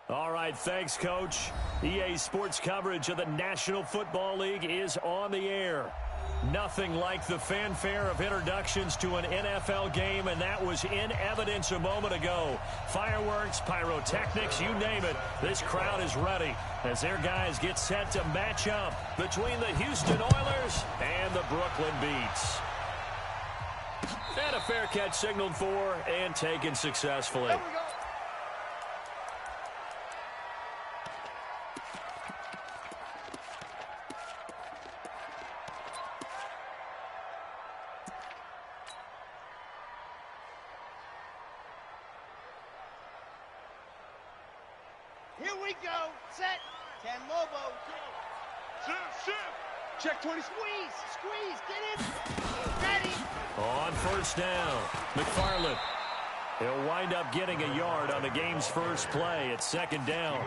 All right, thanks, Coach. EA Sports coverage of the National Football League is on the air. Nothing like the fanfare of introductions to an NFL game, and that was in evidence a moment ago. Fireworks, pyrotechnics, you name it. This crowd is ready as their guys get set to match up between the Houston Oilers and the Brooklyn Beats. And a fair catch signaled for and taken successfully. Here we go. Set. 10 Lobo. Shift. Check 20. Squeeze. Get in. Ready. On first down, McFarland. He'll wind up getting a yard on the game's first play at second down.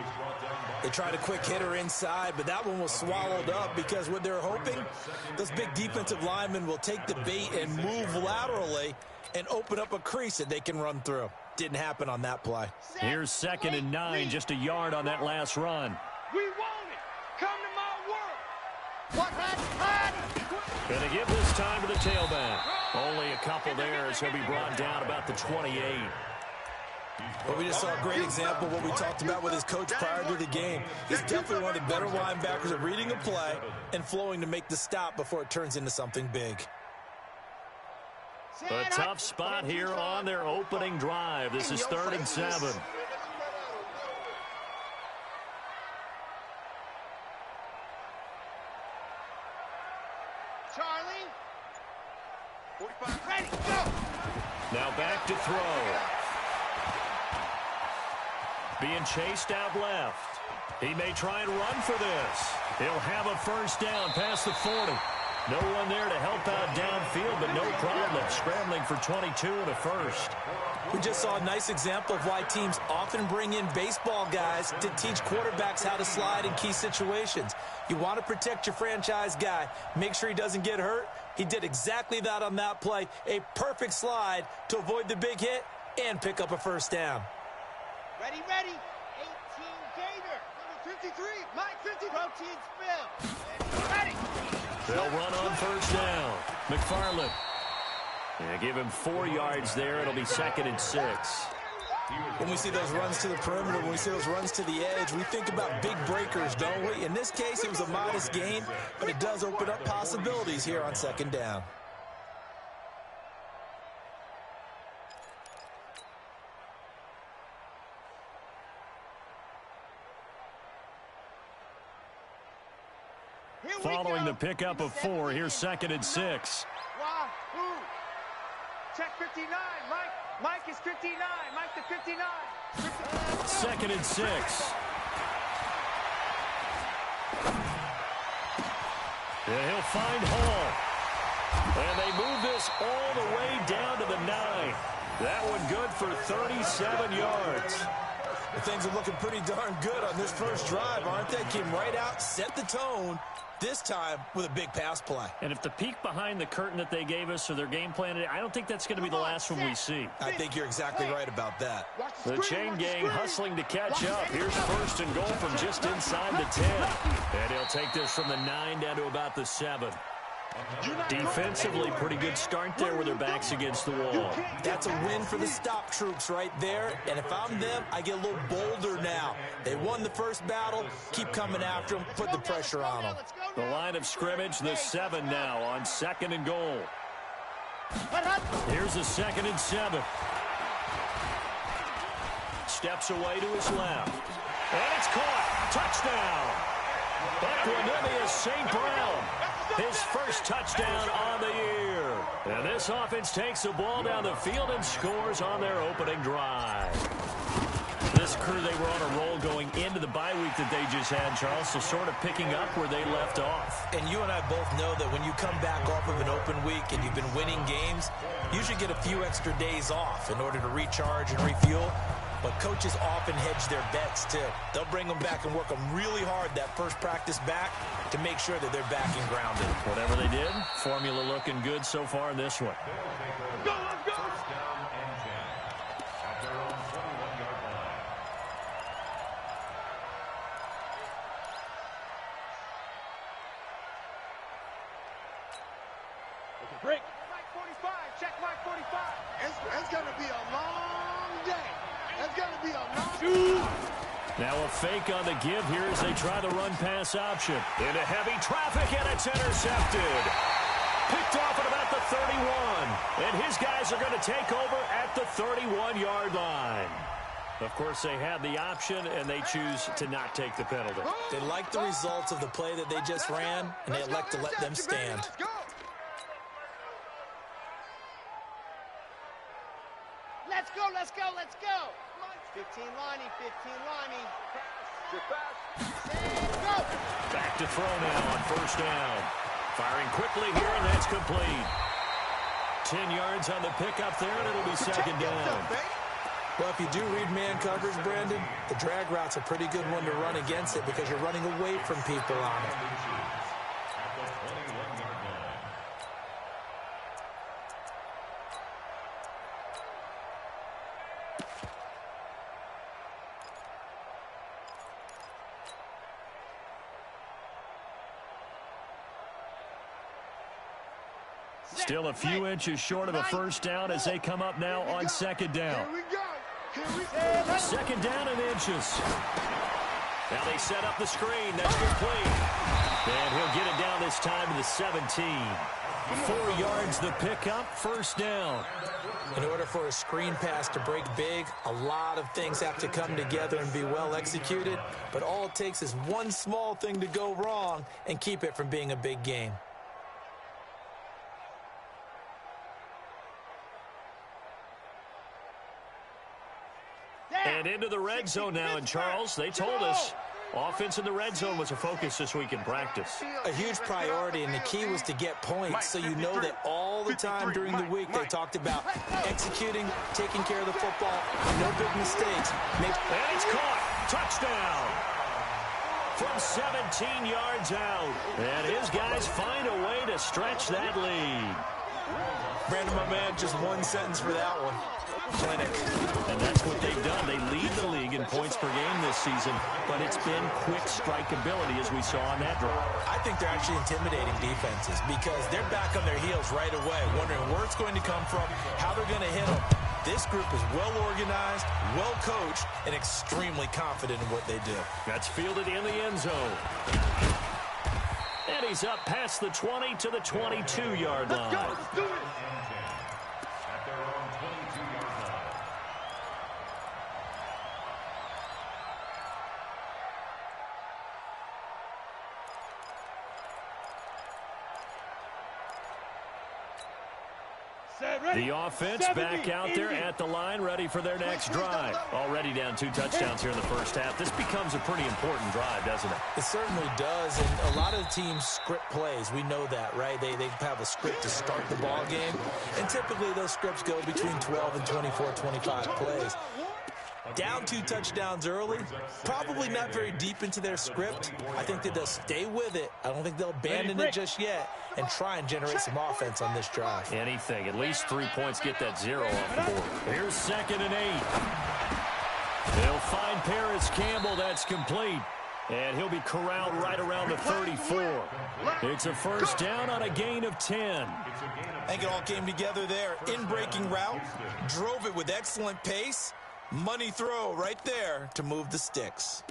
They tried a quick hitter inside, but that one was swallowed up because what they're hoping, those big defensive linemen will take the bait and move laterally and open up a crease that they can run through. Didn't happen on that play. Here's 2nd and 9, just a yard on that last run. We want it. Come to my world. What hot? Gonna give this time to the tailback. Only a couple there as he'll be brought down about the 28. Well, we just saw a great example of what we talked about with his coach prior to the game. He's definitely one of the better linebackers at reading a play and flowing to make the stop before it turns into something big. A tough spot here on their opening drive. This is 3rd and 7. Charlie. 45. Ready, go. Now back to throw. Being chased out left. He may try and run for this. He'll have a first down past the 40. No one there to help out downfield, but no problem. Scrambling for 22 and a first. We just saw a nice example of why teams often bring in baseball guys to teach quarterbacks how to slide in key situations. You want to protect your franchise guy. Make sure he doesn't get hurt. He did exactly that on that play. A perfect slide to avoid the big hit and pick up a first down. Ready. 18 Gator. Number 53. Mike 50. Protein spill. Ready. They'll run on first down. McFarland. Yeah, give him 4 yards there. It'll be 2nd and 6. When we see those runs to the perimeter, when we see those runs to the edge, we think about big breakers, don't we? In this case, it was a modest gain, but it does open up possibilities here on 2nd down. Following the pickup of 4, here's 2nd and 6. Wahoo! Check 59. Mike is 59. Mike to 59. 2nd and 6. And he'll find Hall. And they move this all the way down to the 9. That one good for 37 yards. Things are looking pretty darn good on this first drive, aren't they? Came right out, set the tone, this time with a big pass play. And if the peek behind the curtain that they gave us or their game plan, I don't think that's going to be the last one we see. I think you're exactly right about that. The chain gang hustling to catch up. Here's 1st and goal from just inside the 10. And he'll take this from the 9 down to about the 7. Defensively, pretty good start there with their backs against the wall. That's a win for the stop troops right there. And if I'm them, I get a little bolder now. They won the first battle. Keep coming after them. Put the pressure on them. The line of scrimmage, the 7 now on 2nd and goal. Here's the 2nd and 7. Steps away to his left. And it's caught. Touchdown. Equanimous St. Brown. His first touchdown on the year. And this offense takes the ball down the field and scores on their opening drive. This crew, they were on a roll going into the bye week that they just had, Charles, so sort of picking up where they left off. And you and I both know that when you come back off of an open week and you've been winning games, you should get a few extra days off in order to recharge and refuel. But coaches often hedge their bets, too. They'll bring them back and work them really hard that first practice back to make sure that they're back and grounded. Whatever they did, formula looking good so far in this one. Go, let's go! Break. Mike 45. Check Mike 45. It's going to be a long day. It's going to be a long Now a fake on the give here as they try the run-pass option. Into heavy traffic, and it's intercepted. Picked off at about the 31. And his guys are going to take over at the 31-yard line. Of course, they had the option, and they choose to not take the penalty. They like the results of the play that they just ran, and they elect to let them stand. Let's go, let's go, let's go. 15 lining, 15 lining. Go. Back to throw now on first down. Firing quickly here, and that's complete. 10 yards on the pickup there, and it'll be second down. Well, if you do read man coverage, Brandon, the drag route's a pretty good one to run against it because you're running away from people on it. Still a few inches short of a first down as they come up now on second down. Here we go. Second down and inches. Now they set up the screen. That's complete. And he'll get it down this time to the 17. 4 yards the pickup, first down. In order for a screen pass to break big, a lot of things have to come together and be well executed. But all it takes is one small thing to go wrong and keep it from being a big game. And into the red zone now, and Charles, they told us offense in the red zone was a focus this week in practice. A huge priority, and the key was to get points, so you know that all the time during the week they talked about executing, taking care of the football, no big mistakes. And it's caught. Touchdown. From 17 yards out. And his guys find a way to stretch that lead. Brandon, my man, just one sentence for that one. Clinic. And that's what they've done. They lead the league in points per game this season, but it's been quick strikeability as we saw on that drive. I think they're actually intimidating defenses because they're back on their heels right away, wondering where it's going to come from, how they're going to hit them. This group is well organized, well coached, and extremely confident in what they do. That's fielded in the end zone. And he's up past the 20 to the 22-yard line. Let's do it. The offense back out there at the line, ready for their next drive. Already down 2 touchdowns here in the first half. This becomes a pretty important drive, doesn't it? It certainly does, and a lot of teams script plays. We know that, right? They have a script to start the ball game, and typically those scripts go between 12 and 24, 25 plays. Down 2 touchdowns early, probably not very deep into their script. I think that they'll stay with it. I don't think they'll abandon it just yet and try and generate some offense on this drive. Anything. At least 3 points, get that 0 off the board. Here's 2nd and 8. They'll find Paris Campbell. That's complete. And he'll be corralled right around the 34. It's a first down on a gain of 10. I think it all came together there. In-breaking route, drove it with excellent pace. Money throw right there to move the sticks.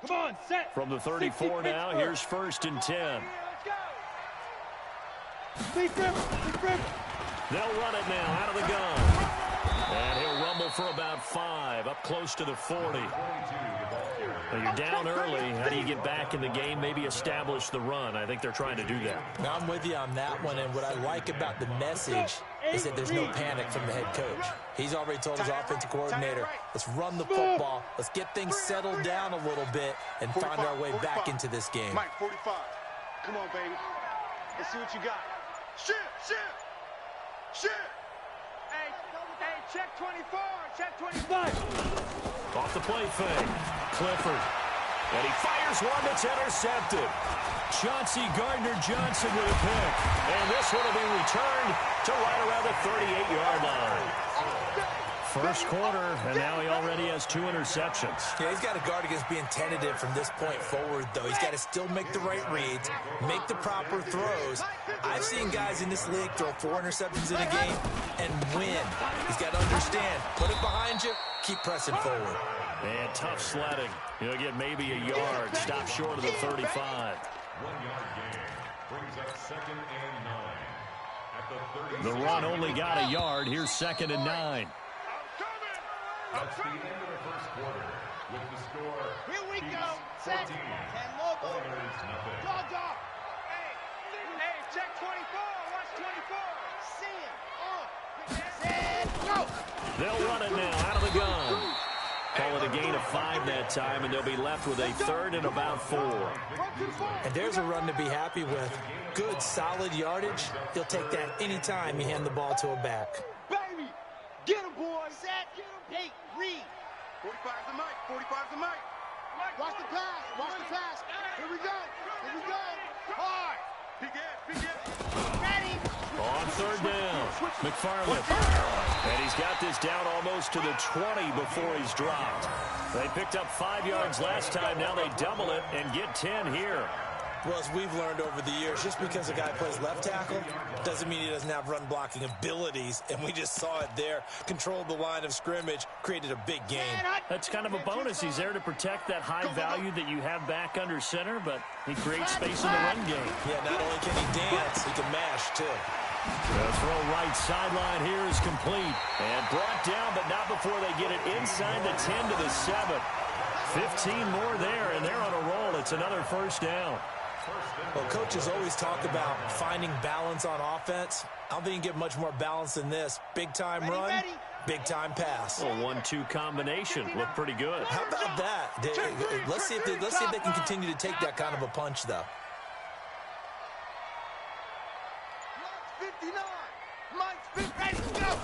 Come on, set. From the 34 now, here's 1st and 10. They'll run it now out of the gun. And he'll rumble for about 5, up close to the 40. Well, you're down early. How do you get back in the game, maybe establish the run? I think they're trying to do that. Now, I'm with you on that one, and what I like about the message is that there's no panic from the head coach. He's already told his offensive coordinator, let's run the football, let's get things settled down a little bit and find our way back into this game. Mike, 45. Come on, baby. Let's see what you got. Shit. Hey, check 24. Check 25. Off the play fake. Clifford. And he fires one that's intercepted. Chauncey Gardner-Johnson with a pick. And this one will be returned to right around the 38-yard line. First quarter, and now he already has 2 interceptions. Yeah, he's got to guard against being tentative from this point forward, though. He's got to still make the right reads, make the proper throws. I've seen guys in this league throw 4 interceptions in a game and win. He's got to understand, put it behind you, keep pressing forward. And tough sledding. He'll get maybe a yard, stop short of the 35. 1-yard gain brings up 2nd and 9. At the The run only got a yard. Here's 2nd and 9. That's the end of the first quarter. With the score, Here we Chiefs go. Set. 14, 10 local. Oilers nothing. Dog, dog. Hey, check 24. Watch 24. See him. Set. Go. They'll run it now out of the gun. Call it a gain of 5 that time, and they'll be left with a 3rd and about 4. And there's a run to be happy with. Good, solid yardage. He'll take that anytime you hand the ball to a back. Baby. Get him, boy. Set. Hey, read. 45's the mic. 45's the mic. Watch the pass. Watch the pass. Here we go. Here we go. Hard. Big hit. Ready. On 3rd down, McFarland. And he's got this down almost to the 20 before he's dropped. They picked up 5 yards last time. Now they double it and get 10 here. Well, as we've learned over the years, just because a guy plays left tackle doesn't mean he doesn't have run blocking abilities, and we just saw it there. Controlled the line of scrimmage, created a big gain. That's kind of a bonus. He's there to protect that high value that you have back under center, but he creates space in the run game. Yeah, not only can he dance, he can mash, too. The throw right sideline here is complete. And brought down, but not before they get it inside the 10 to the 7. 15 more there, and they're on a roll. It's another 1st down. Well, coaches always talk about finding balance on offense. I don't think you can get much more balance than this. Big-time run, big-time pass. A 1-2 combination. Looked pretty good. How about that? Let's see if they can continue to take that kind of a punch, though. 59. Mike's 50. Ready. Go.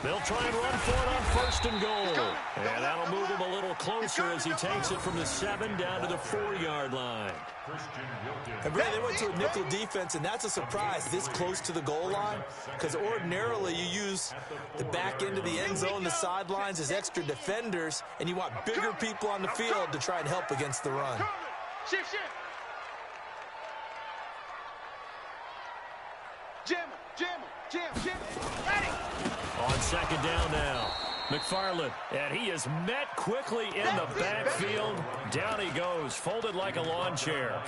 They'll try and run for it on 1st and goal. And that'll move him a little closer as he takes it from the 7 down to the 4-yard line. And really, they went to a nickel defense, and that's a surprise this close to the goal line, because ordinarily you use the back end of the end zone, the sidelines as extra defenders, and you want bigger people on the field to try and help against the run. Shift. Jam. Ready. On 2nd down now, McFarland, and he is met quickly in the backfield. Down he goes, folded like a lawn chair.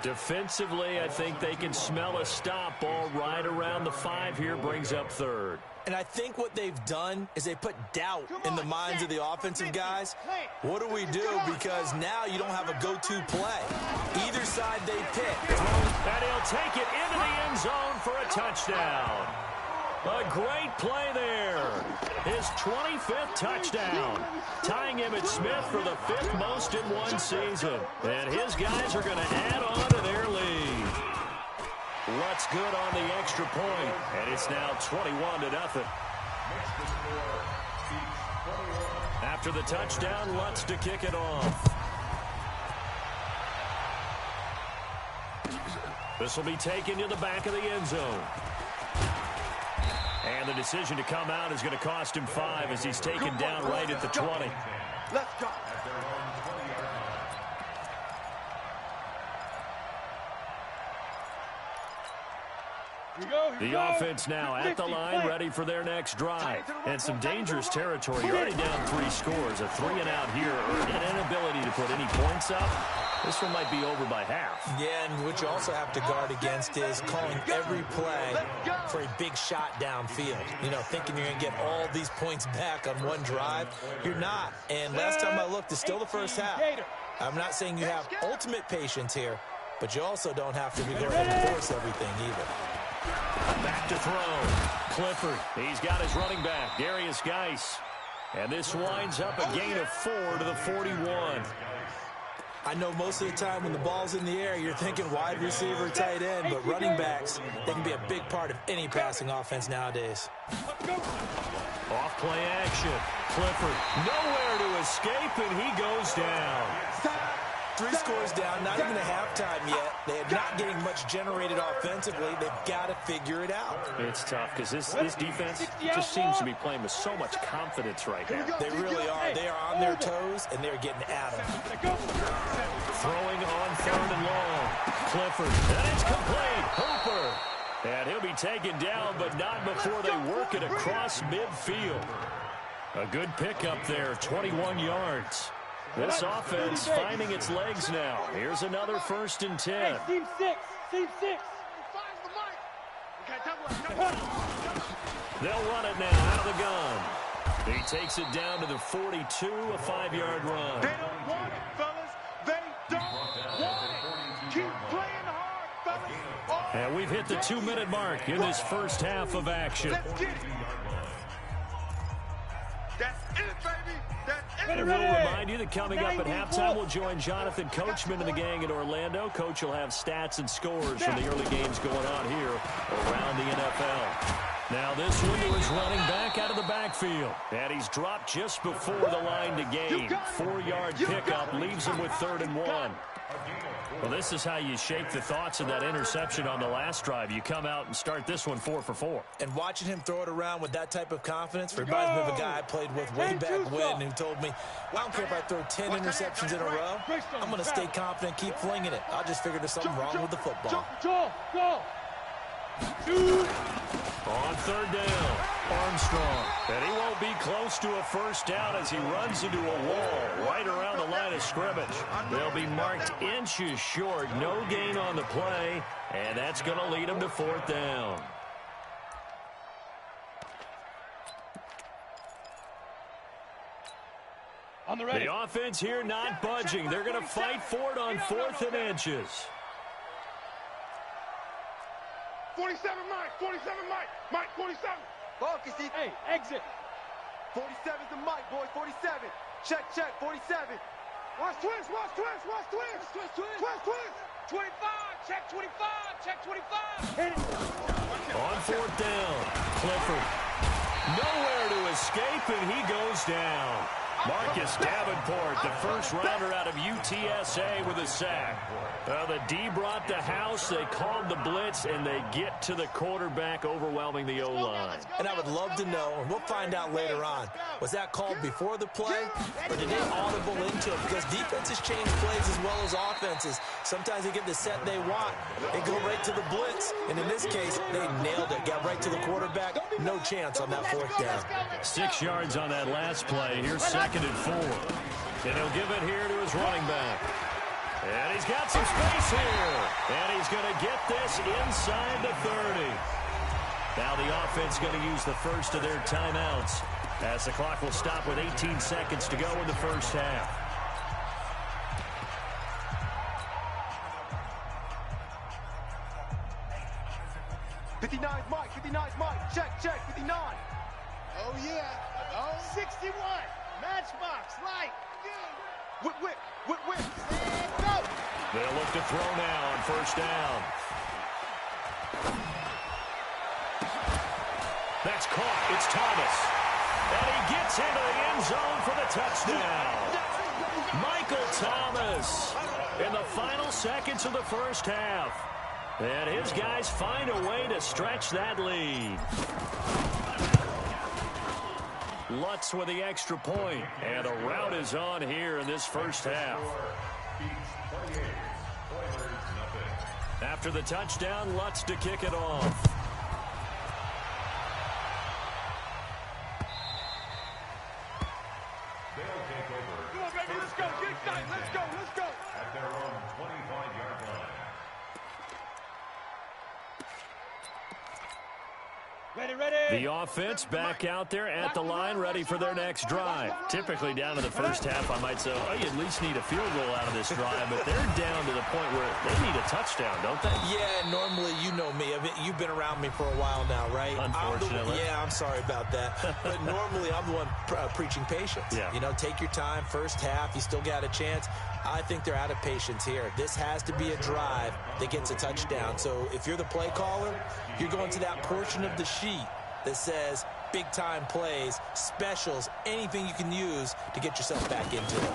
Defensively, I think they can smell a stop. Ball right around the 5 here, brings up 3rd. And I think what they've done is they put doubt in the minds of the offensive guys. What do we do? Because now you don't have a go-to play. Either side they pick. And he'll take it into the end zone for a touchdown. A great play there. His 25th touchdown. Tying Emmitt Smith for the 5th most in one season. And his guys are going to add on to their lead. Lutz good on the extra point, and it's now 21-0. After the touchdown, Lutz to kick it off. This will be taken to the back of the end zone. And the decision to come out is going to cost him 5 as he's taken down right at the 20. Let's go. The offense now at the line, ready for their next drive. And some dangerous territory. You're already down 3 scores. A 3-and-out here, or an inability to put any points up. This one might be over by half. Yeah, and what you also have to guard against is calling every play for a big shot downfield. You know, thinking you're going to get all these points back on one drive. You're not. And last time I looked, it's still the first half. I'm not saying you have ultimate patience here, but you also don't have to be going to force everything either. Back to throw. Clifford, he's got his running back, Darius Geis. And this winds up a gain of 4 to the 41. I know most of the time when the ball's in the air, you're thinking wide receiver, tight end, but running backs, they can be a big part of any passing offense nowadays. Off play action. Clifford nowhere to escape, and he goes down. 3 scores down, not even a halftime yet. They're not getting much generated offensively. They've got to figure it out. It's tough because this defense just seems to be playing with so much confidence right now. They really are. They are on their toes, and they're getting at them. Throwing on 3rd and long. Clifford, and it's complete. Hooper. And he'll be taken down, but not before they work it across midfield. A good pickup there, 21 yards. This offense finding its legs now. Here's another 1st and 10. Team 6. Team 6. They'll run it now out of the gun. He takes it down to the 42, a 5-yard run. They don't want it, fellas. They don't want it. Keep playing hard, fellas. And we've hit the 2-minute mark in this first half of action. Let's get it. That's it, baby. That's it. And we'll remind you that coming up at halftime, we'll join Jonathan Coachman and the gang in Orlando. Coach will have stats and scores from the early games going on here around the NFL. Now this one to his running back out of the backfield. And he's dropped just before the line to gain. 4-yard pickup leaves him with 3rd and 1. Well, this is how you shake the thoughts of that interception on the last drive. You come out and start this one 4 for 4. And watching him throw it around with that type of confidence reminds me of a guy I played with way back when who told me, I don't care if I throw 10 interceptions in a row. I'm going to stay confident, keep flinging it. I just figured there's something wrong with the football. On 3rd down, Armstrong. And he won't be close to a 1st down as he runs into a wall right around the line of scrimmage. They'll be marked inches short. No gain on the play, and that's going to lead him to 4th down. The offense here not budging. They're going to fight for it on 4th and inches. 47, Mike. 47, Mike. Mike, 47. Focus, Hey, exit. 47's the Mike, boys. 47. Check, 47. Watch twist. 25. Check 25. Check 25. Hit it. On 4th down, Clifford. Nowhere to escape, and he goes down. Marcus Davenport, the first rounder out of UTSA with a sack. The D brought the house, they called the blitz, and they get to the quarterback, overwhelming the O-line. And I would love to know, and we'll find out later on, was that called before the play, or did they audible into it? Because defenses change plays as well as offenses. Sometimes they get the set they want. They go right to the blitz, and in this case, they nailed it. Got right to the quarterback. No chance on that 4th down. 6 yards on that last play. Here's 2nd and 4. And he'll give it here to his running back. And he's got some space here. And he's going to get this inside the 30. Now the offense going to use the first of their timeouts as the clock will stop with 18 seconds to go in the first half. '59's Mike. Check, 59. Oh, yeah. Oh, 61. Matchbox. Light. Whip. and go. They'll look to throw now on 1st down. That's caught. It's Thomas. And he gets into the end zone for the touchdown. Michael Thomas in the final seconds of the first half. And his guys find a way to stretch that lead. Lutz with the extra point. And a rout is on here in this first half. After the touchdown, Lutz to kick it off. Come on, baby. Let's go. Get excited. Let's go. At their own 25-yard line. Ready. The offense back out there at the line, ready for their next drive. Typically down to the first half, I might say, oh, you at least need a field goal out of this drive, but they're down to the point where they need a touchdown, don't they? Yeah, normally, you know me. You've been around me for a while now, right? Unfortunately. I'm sorry about that. But normally, I'm the one preaching patience. Yeah. You know, take your time, first half, you still got a chance. I think they're out of patience here. This has to be a drive that gets a touchdown. So if you're the play caller, you're going to that portion of the sheet that says big-time plays, specials, anything you can use to get yourself back into it.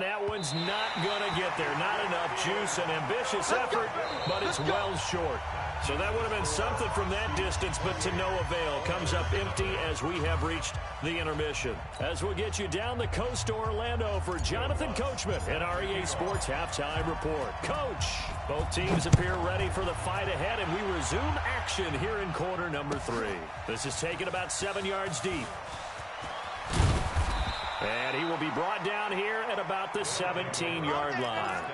And that one's not going to get there. Not enough juice. An ambitious effort, but it's well short. So that would have been something from that distance, but to no avail. Comes up empty as we have reached the intermission. As we'll get you down the coast to Orlando for Jonathan Coachman in our EA Sports Halftime Report. Coach, both teams appear ready for the fight ahead, and we resume action here in quarter number 3. This is taken about 7 yards deep. And he will be brought down here at about the 17-yard line.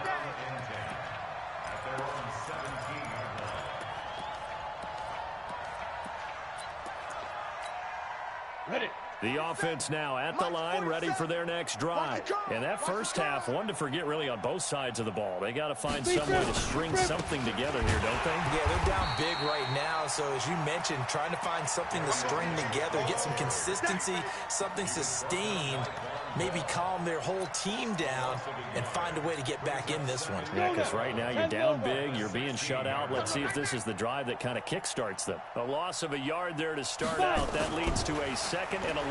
Ready. The offense now at the line, ready for their next drive. And that first half, one to forget really on both sides of the ball. They got to find some way to string something together here, don't they? Yeah, they're down big right now. So as you mentioned, trying to find something to string together, get some consistency, something sustained, maybe calm their whole team down and find a way to get back in this one. Yeah, because right now you're down big, you're being shut out. Let's see if this is the drive that kind of kickstarts them. A loss of a yard there to start out. That leads to a 2nd and 11.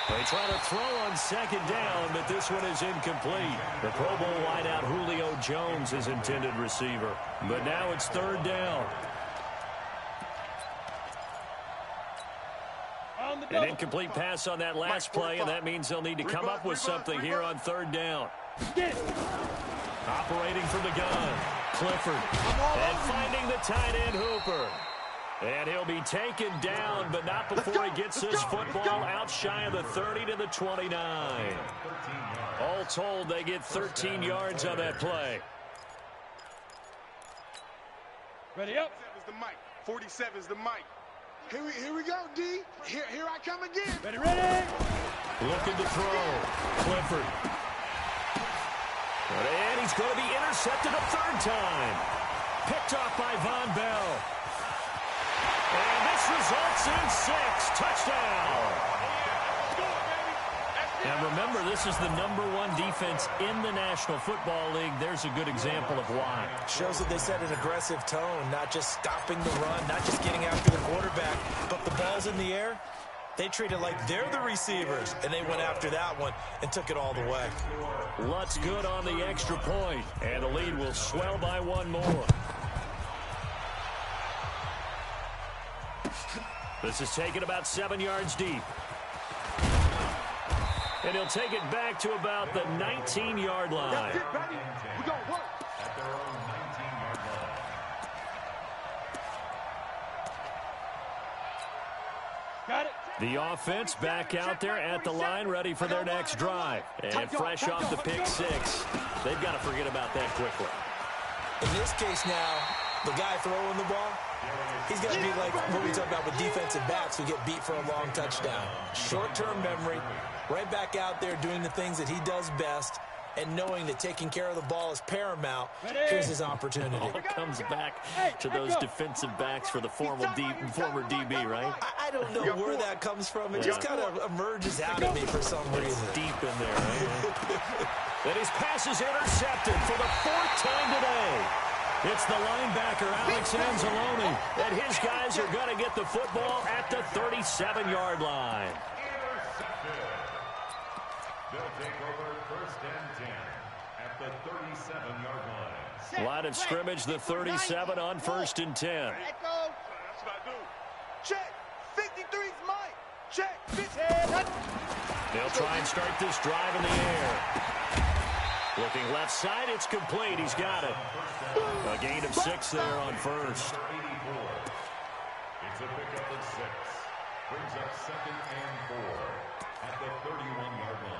They try to throw on 2nd down, but this one is incomplete. The Pro Bowl wideout Julio Jones is intended receiver. But now it's 3rd down. An incomplete pass on that last play, and that means they'll need to come up with something here on 3rd down. Operating from the gun, Clifford. And finding the tight end, Hooper. And he'll be taken down, but not before he gets this football out shy of the 30 to the 29. All told, they get 13 yards on that play. Ready up. 47 is the mic. Here we go, D. Here I come again. Ready, ready. Looking to throw. Clifford. And he's going to be intercepted a 3rd time. Picked off by Von Bell. And this results in 6. Touchdown. And remember, this is the #1 defense in the National Football League. There's a good example of why. Shows that they set an aggressive tone, not just stopping the run, not just getting after the quarterback, but the ball's in the air. They treat it like they're the receivers, and they went after that one and took it all the way. Lutz good on the extra point, and the lead will swell by 1 more. This is taken about 7 yards deep. And he'll take it back to about the 19-yard line. That's it, baby. We're going to work. At their own 19-yard line. Got it. The offense back out there at the line, ready for their next drive. And fresh off the pick 6, they've got to forget about that quickly. In this case now, the guy throwing the ball, he's got to be like what we talk about with defensive backs who get beat for a long touchdown. Short-term memory, right back out there doing the things that he does best, and knowing that taking care of the ball is paramount. Here's his opportunity. All comes back to those defensive backs for the former DB, right? I don't know where that comes from. It just kind of emerges out of me for some reason. Deep in there, right? And his pass is intercepted for the 4th time today. It's the linebacker, Alex Anzalone, and his guys are going to get the football at the 37-yard line. They'll take over 1st and 10 at the 37-yard line. Line of scrimmage, the 37 on 1st and 10. Let go. That's what I do. Check. 53's Mike. Check. They'll try and start this drive in the air. Looking left side, it's complete. He's got it. A gain of 6 there on 1st. It's a pickup of 6. Brings up 2nd and 4 at the 31-yard line.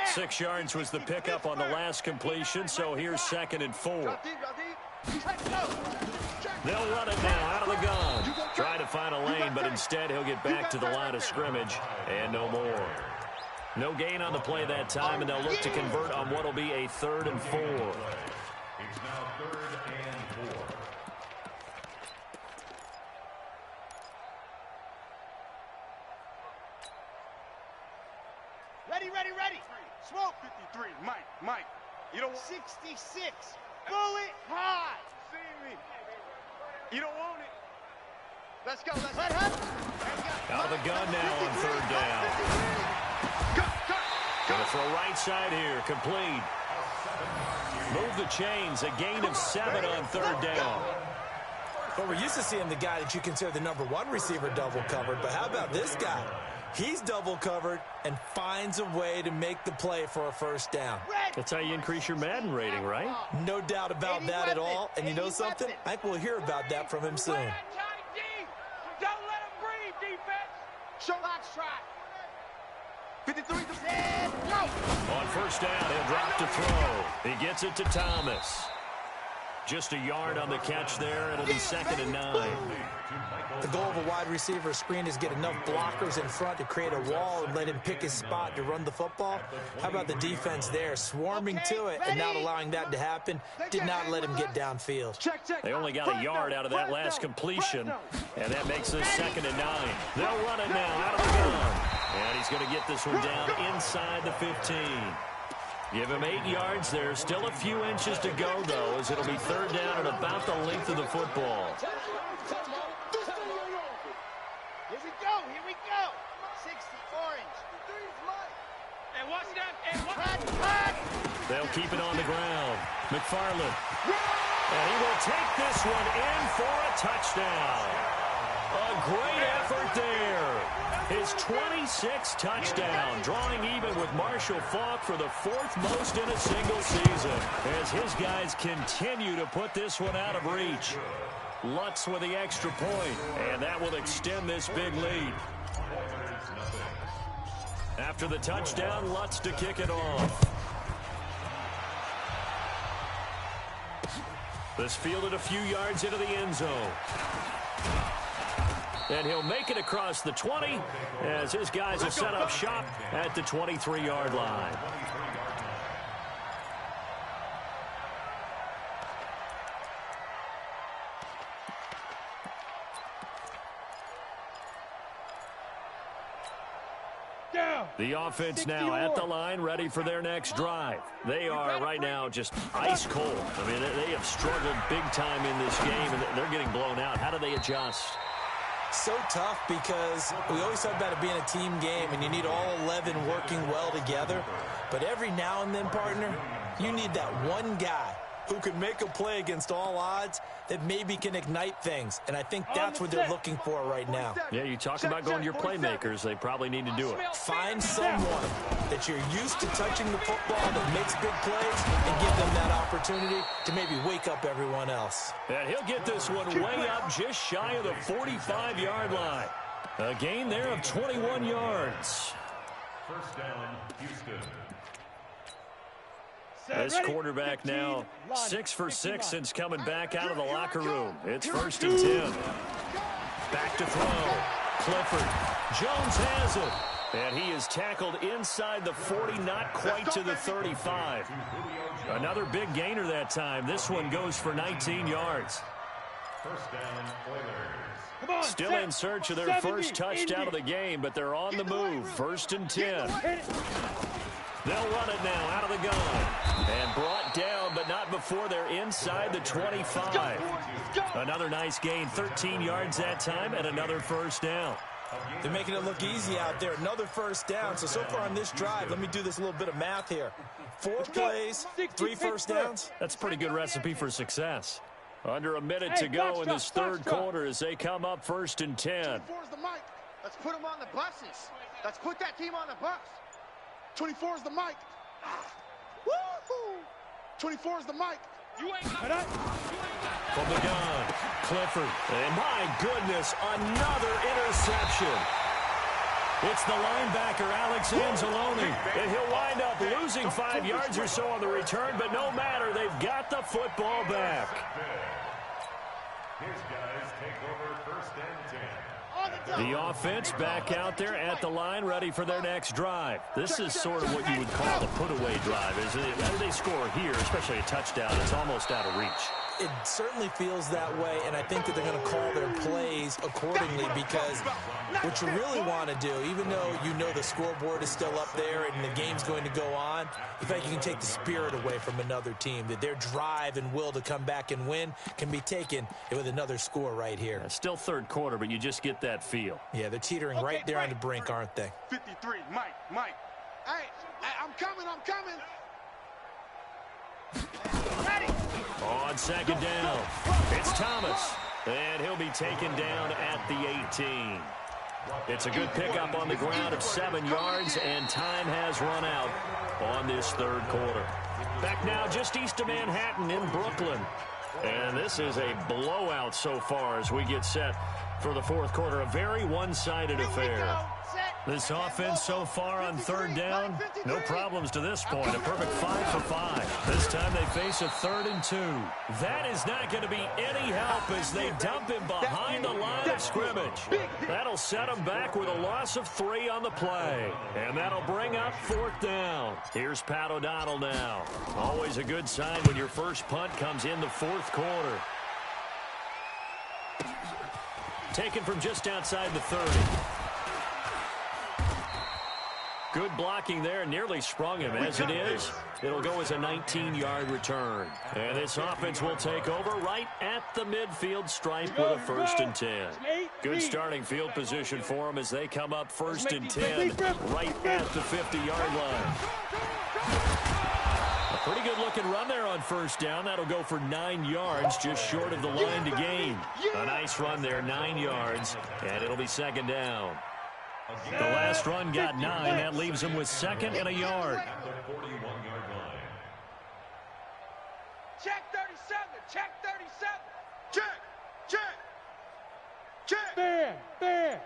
6 yards was the pickup on the last completion, so here's 2nd and 4. They'll run it now out of the gun. Try to find a lane, but instead he'll get back to the line of scrimmage and no more. No gain on the play that time, and they'll look to convert on what will be a 3rd and 4. It's now 3rd and 4. Ready. Smoke. 53. Mike. You don't want 66. Bullet high. See me. You don't want it. Let's go. Let's go. Out of the gun now on third down. Going to throw right side here. Complete. Move the chains. A gain of 7 on third down. Well, we're used to seeing the guy that you consider the #1 receiver double covered, but how about this guy? He's double covered and finds a way to make the play for a first down. That's how you increase your Madden rating, right? No doubt about that at all. And you know something? I think we'll hear about that from him soon. Don't let him breathe, defense. Show box try. 53. On first down, he'll drop to throw. He gets it to Thomas. Just a yard on the catch there. It'll be 2nd and 9. The goal of a wide receiver screen is get enough blockers in front to create a wall and let him pick his spot to run the football. How about the defense there, swarming to it and not allowing that to happen? Did not let him get downfield. Check. They only got a yard out of that last completion, and that makes us 2nd and 9. They'll run it now out of the gun. And he's going to get this one down inside the 15. Give him 8 yards there. Still a few inches to go, though, as it'll be third down at about the length of the football. Here we go. 60 orange. And watch that. They'll keep it on the ground. McFarland. And he will take this one in for a touchdown. A great effort there. His 26th touchdown, drawing even with Marshall Faulk for the 4th most in a single season, as his guys continue to put this one out of reach. Lutz with the extra point, and that will extend this big lead. After the touchdown, Lutz to kick it off. This fielded a few yards into the end zone. And he'll make it across the 20 as his guys have set up shop at the 23-yard line. The offense now at the line, ready for their next drive. They are right now just ice cold. I mean, they have struggled big time in this game, and they're getting blown out. How do they adjust? So tough because we always talk about it being a team game, and you need all 11 working well together. But every now and then, partner, you need that one guy who can make a play against all odds that maybe can ignite things. And I think that's what they're looking for right now. Yeah, you talk about going to your playmakers. They probably need to do it. Find someone that you're used to touching the football that makes big plays and give them that opportunity to maybe wake up everyone else. And he'll get this one way up just shy of the 45-yard line. A gain there of 21 yards. First down, Houston. This quarterback now 6 for 6 since coming back out of the locker room. It's 1st and 10. Back to throw. Clifford. Jones has it. And he is tackled inside the 40, not quite to the 35. Another big gainer that time. This one goes for 19 yards. First down, Oilers. Still in search of their first touchdown of the game, but they're on the move. 1st and 10. They'll run it now out of the gun. And brought down, but not before they're inside the 25. Another nice gain, 13 yards that time, and another first down. They're making it look easy out there. Another first down. So far on this drive, let me do this little bit of math here. 4 plays, 3 first downs. That's a pretty good recipe for success. Under a minute to go in this third quarter as they come up 1st and 10. 24 is the mic. Let's put them on the buses. Let's put that team on the bus. 24 is the mic. Woo-hoo! 24 is the mic. You ain't got From the gun, Clifford. And my goodness, another interception. It's the linebacker, Alex Anzalone. And he'll wind up losing 5 yards or so on the return, but no matter, they've got the football back. His guys take over 1st and 10. The offense back out there at the line, ready for their next drive. This is sort of what you would call a put-away drive, isn't it? As they score here, especially a touchdown, it's almost out of reach. It certainly feels that way, and I think that they're going to call their plays accordingly, because what you really want to do, even though you know the scoreboard is still up there and the game's going to go on, you think you can take the spirit away from another team, that their drive and will to come back and win can be taken with another score right here. It's still third quarter, but you just get that feel. Yeah, they're teetering right there on the brink, aren't they? 53, Mike. Hey, I'm coming. Ready. On second down, it's Thomas, and he'll be taken down at the 18. It's a good pickup on the ground of 7 yards, and time has run out on this third quarter. Back now just east of Manhattan in Brooklyn. And this is a blowout so far as we get set for the fourth quarter. A very one-sided affair. This offense so far on third down, no problems to this point. A perfect 5 for 5. This time they face a 3rd and 2. That is not going to be any help as they dump him behind the line of scrimmage. That'll set him back with a loss of 3 on the play. And that'll bring up 4th down. Here's Pat O'Donnell now. Always a good sign when your first punt comes in the fourth quarter. Taken from just outside the 30. Good blocking there, nearly sprung him. As it is, it'll go as a 19-yard return. And this offense will take over right at the midfield stripe with a 1st and 10. Good starting field position for them as they come up 1st and 10 right at the 50-yard line. A pretty good-looking run there on 1st down. That'll go for 9 yards, just short of the line to gain. A nice run there, 9 yards, and it'll be 2nd down. The last run got 9. That leaves him with 2nd and a yard. Check 37. Check 37. Check. Fair.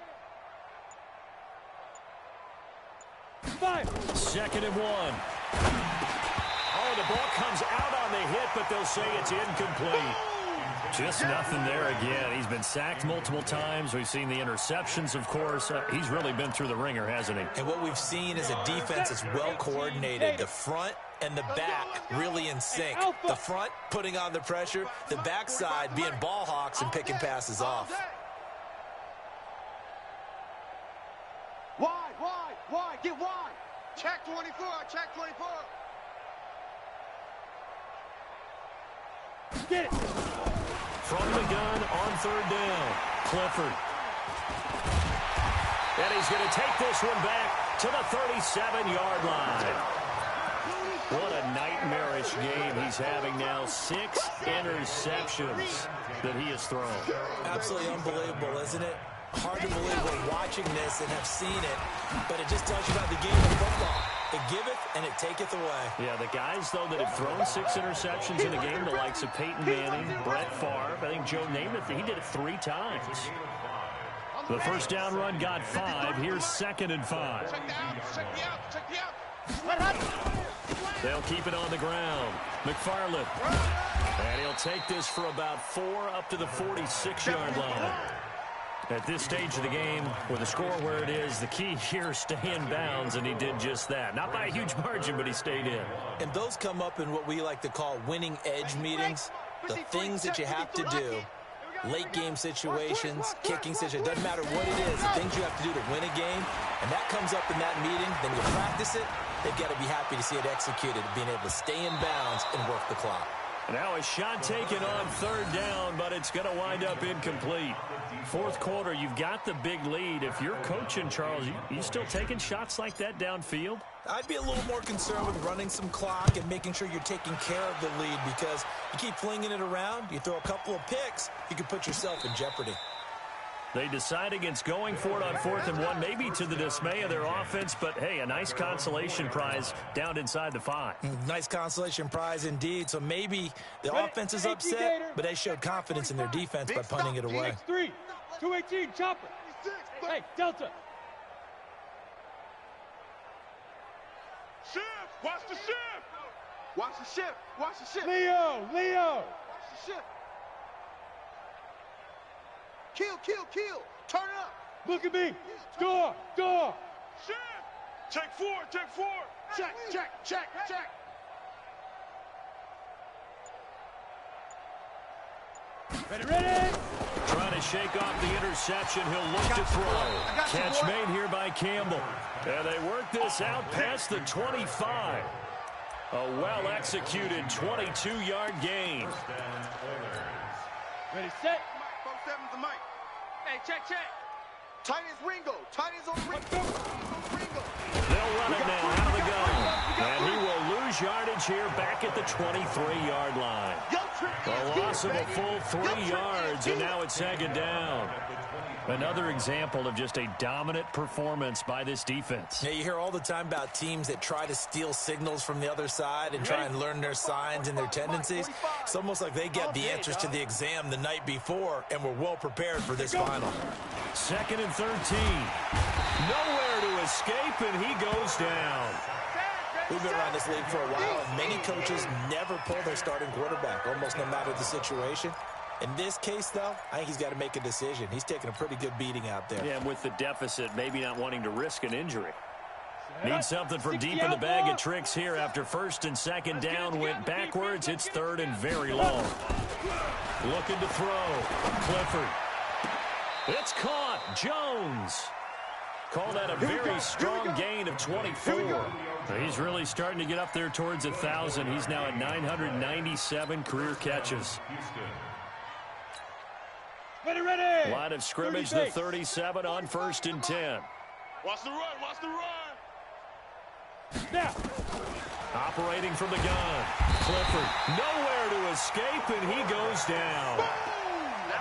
5. 2nd and 1. Oh, the ball comes out on the hit, but they'll say it's incomplete. Just nothing there again. He's been sacked multiple times. We've seen the interceptions, of course. He's really been through the ringer, hasn't he? And what we've seen is a defense that's well coordinated. The front and the back really in sync. The front putting on the pressure, the backside being ball hawks and picking passes off. Wide. Get wide. Check 24. Check 24. Get it. From the gun on 3rd down, Clifford. And he's going to take this one back to the 37-yard line. What a nightmarish game he's having now. 6 interceptions that he has thrown. Absolutely unbelievable, isn't it? Hard to believe we're watching this and have seen it, but it just tells you about the game of football. It giveth and it taketh away. Yeah, the guys, though, that have thrown 6 interceptions in a game, the likes of Peyton Manning, Brett Favre, I think Joe Namath, he did it 3 times. The 1st down run got 5. Here's 2nd and 5. Check me out. They'll keep it on the ground. McFarland. And he'll take this for about 4 up to the 46-yard line. At this stage of the game, with the score where it is, the key here is stay in bounds, and he did just that. Not by a huge margin, but he stayed in. And those come up in what we like to call winning edge meetings. The things that you have to do, late game situations, kicking situations, doesn't matter what it is, the things you have to do to win a game, and that comes up in that meeting, then you practice it, they've got to be happy to see it executed, being able to stay in bounds and work the clock. Now a shot taken on 3rd down, but it's going to wind up incomplete. Fourth quarter, you've got the big lead. If you're coaching, Charles, you still taking shots like that downfield? I'd be a little more concerned with running some clock and making sure you're taking care of the lead, because you keep flinging it around, you throw a couple of picks, you can put yourself in jeopardy. They decide against going for it on 4th and 1, maybe to the dismay of their offense, but hey, a nice consolation prize down inside the 5. Nice consolation prize indeed. So maybe the offense is upset, but they showed confidence in their defense by punting it away. 3, 218, chopper. Hey, Delta. Shift. Watch the shift. Watch the shift. Leo. Watch the shift. Kill. Turn it up. Look at me. Door. Shift. Take 4. Check. Ready. Trying to shake off the interception. He'll look to throw. Catch made here by Campbell. And they work this out past the 25. A well-executed 22-yard gain. Ready, set. 4-7's the mic. Hey, check. Tight ends Ringo. Tight ends on Ringo. They'll run it now out of the gun. And he will lose yardage here back at the 23-yard line. A loss of a full 3 yards, and now it's second down. Another example of just a dominant performance by this defense. Yeah, you hear all the time about teams that try to steal signals from the other side and try and learn their signs and their tendencies. It's almost like they get the answers to the exam the night before and were well prepared for this final. 2nd and 13. Nowhere to escape, and he goes down. We've been around this league for a while, and many coaches never pull their starting quarterback, almost no matter the situation. In this case, though, I think he's got to make a decision. He's taking a pretty good beating out there. Yeah, and with the deficit, maybe not wanting to risk an injury. Needs something from deep in the bag of tricks here after 1st and 2nd down went backwards. It's 3rd and very long. Looking to throw. Clifford. It's caught. Jones. Call that a very strong gain of 24. He's really starting to get up there towards 1,000. He's now at 997 career catches. Ready. Line of scrimmage, the 37 on 1st and 10. Watch the run. Now. Operating from the gun. Clifford nowhere to escape, and he goes down.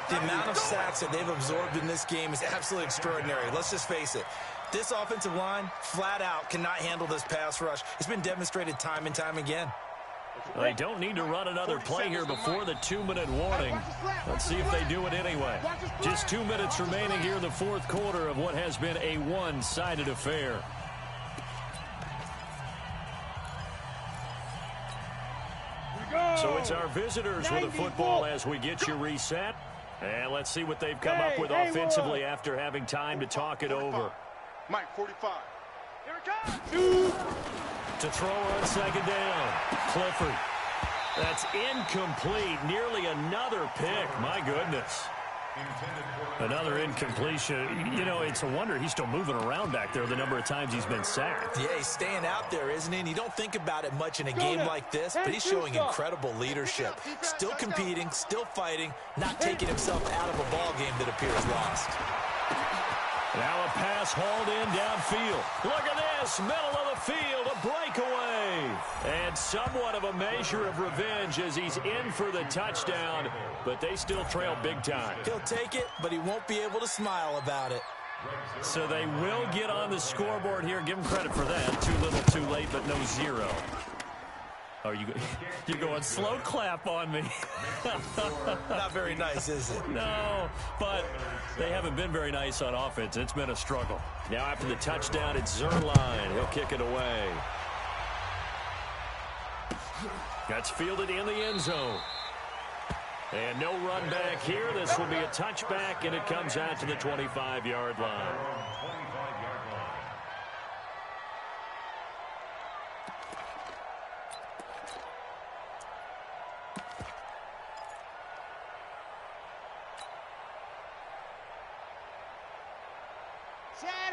The amount of sacks that they've absorbed in this game is absolutely extraordinary. Let's just face it. This offensive line, flat out, cannot handle this pass rush. It's been demonstrated time and time again. They don't need to run another play here before the 2-minute warning. Let's see if they do it anyway. Just 2 minutes remaining here in the 4th quarter of what has been a one-sided affair. So it's our visitors with the football as we get you reset. And let's see what they've come up with offensively after having time to talk it over. Mike, 45. Here it comes. To throw on 2nd down. Clifford. That's incomplete. Nearly another pick. My goodness. Another incompletion. You know, it's a wonder he's still moving around back there the number of times he's been sacked. Yeah, he's staying out there, isn't he? And you don't think about it much in a game like this, but he's showing incredible leadership. Still competing, still fighting, not taking himself out of a ball game that appears lost. Now a pass hauled in downfield. Look at this, middle of the field, a breakaway. And somewhat of a measure of revenge as he's in for the touchdown, but they still trail big time. He'll take it, but he won't be able to smile about it. So they will get on the scoreboard here. Give him credit for that. Too little, too late, but no zero. Oh, you're going slow clap on me. Not very nice, is it? No, but they haven't been very nice on offense. It's been a struggle. Now after the touchdown, it's Zerline. He'll kick it away. That's fielded in the end zone. And no run back here. This will be a touchback, and it comes out to the 25-yard line.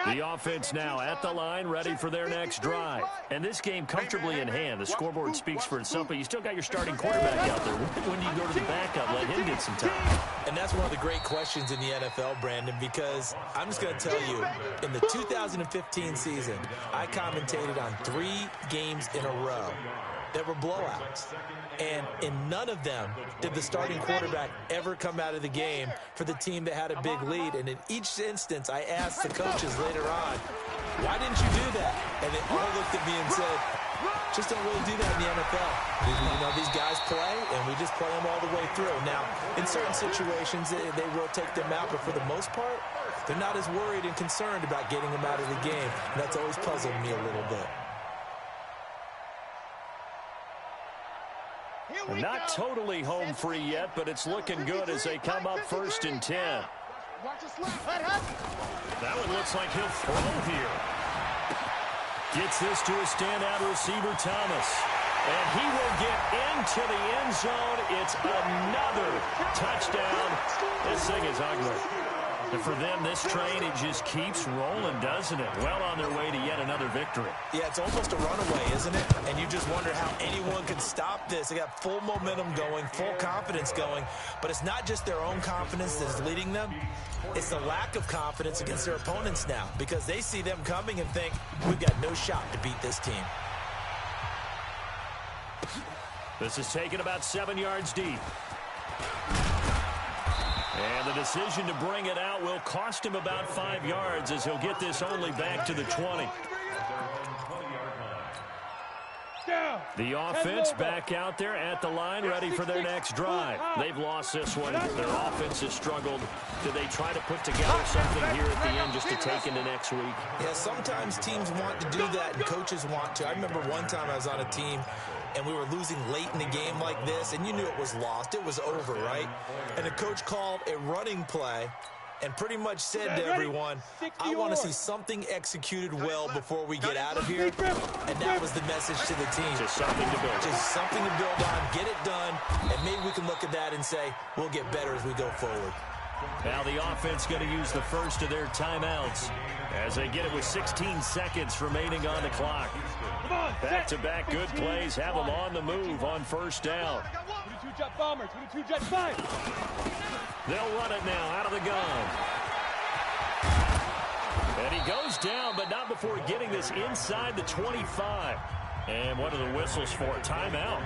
The offense now at the line, ready for their next drive. And this game comfortably in hand. The scoreboard speaks for itself, but you still got your starting quarterback out there. When do you go to the backup? Let him get some time. And that's one of the great questions in the NFL, Brandon, because I'm just going to tell you, in the 2015 season, I commentated on 3 games in a row that were blowouts. And in none of them did the starting quarterback ever come out of the game for the team that had a big lead. And in each instance, I asked the coaches later on, why didn't you do that? And they all looked at me and said, just don't really do that in the NFL. You know, these guys play, and we just play them all the way through. Now, in certain situations, they will take them out, but for the most part, they're not as worried and concerned about getting them out of the game. And that's always puzzled me a little bit. Not totally home free yet, but it's looking good as they come up 1st and 10. That one looks like he'll throw here. Gets this to a standout receiver, Thomas. And he will get into the end zone. It's another touchdown. This thing is ugly. And for them, this train, it just keeps rolling, doesn't it? Well on their way to yet another victory. Yeah, it's almost a runaway, isn't it? And you just wonder how anyone can stop this. They got full momentum going, full confidence going. But it's not just their own confidence that's leading them. It's the lack of confidence against their opponents now, because they see them coming and think, we've got no shot to beat this team. This is taken about 7 yards deep. And the decision to bring it out will cost him about 5 yards, as he'll get this only back to the 20. The offense back out there at the line, ready for their next drive. They've lost this one. Their offense has struggled. Do they try to put together something here at the end just to take into next week? Yeah, sometimes teams want to do that and coaches want to. I remember one time I was on a team and we were losing late in the game like this, and you knew it was lost. It was over, right? And the coach called a running play and pretty much said to everyone, I want to see something executed well before we get out of here. And that was the message to the team. Just something to build. Just something to build on, get it done, and maybe we can look at that and say, we'll get better as we go forward. Now the offense going to use the first of their timeouts as they get it with 16 seconds remaining on the clock. Back-to-back good plays have them on the move on first down. 22 jet bomber, 22 jet 5. They'll run it now out of the gun. And he goes down, but not before getting this inside the 25. And what are the whistles for? Timeout.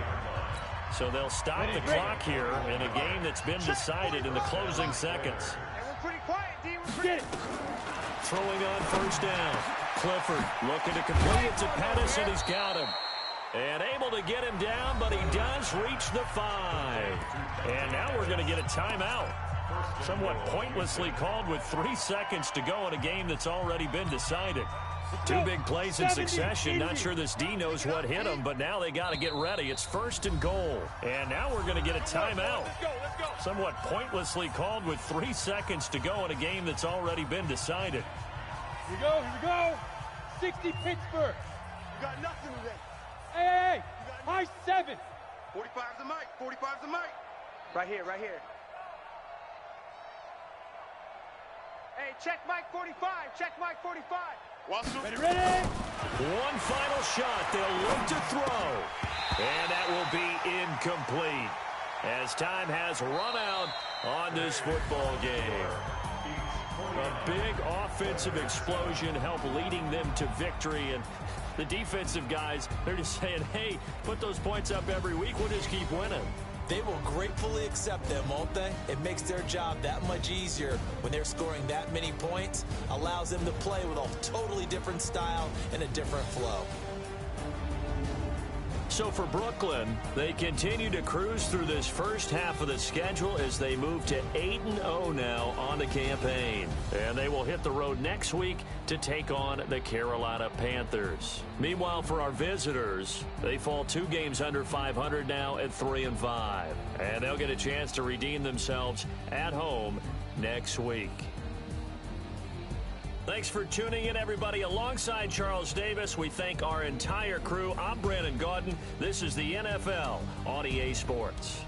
So they'll stop the clock here in a game that's been decided in the closing seconds. And we're pretty quiet, D. We're pretty... Throwing on first down. Clifford looking to complete it to Pettis, and he's got him. And able to get him down, but he does reach the 5. And now we're going to get a timeout. Somewhat pointlessly called with 3 seconds to go in a game that's already been decided. 2 big plays in succession. Not sure this D knows what hit him, but now they got to get ready. It's first and goal. And now we're going to get a timeout. Somewhat pointlessly called with 3 seconds to go in a game that's already been decided. Here we go. 60 Pittsburgh. You got nothing today. Hey, high 7. 45's the mic. 45's the mic. Right here, right here. Hey, check Mike 45. Check Mike 45. Ready. One final shot. They'll look to throw. And that will be incomplete, as time has run out on this football game. A big offensive explosion helped leading them to victory. And the defensive guys, they're just saying, hey, put those points up every week. We'll just keep winning. They will gratefully accept them, won't they? It makes their job that much easier when they're scoring that many points. Allows them to play with a totally different style and a different flow. So for Brooklyn, they continue to cruise through this first half of the schedule as they move to 8-0 now on the campaign. And they will hit the road next week to take on the Carolina Panthers. Meanwhile, for our visitors, they fall 2 games under 500 now at 3-5. And they'll get a chance to redeem themselves at home next week. Thanks for tuning in, everybody. Alongside Charles Davis, we thank our entire crew. I'm Brandon Gaudin. This is the NFL on EA Sports.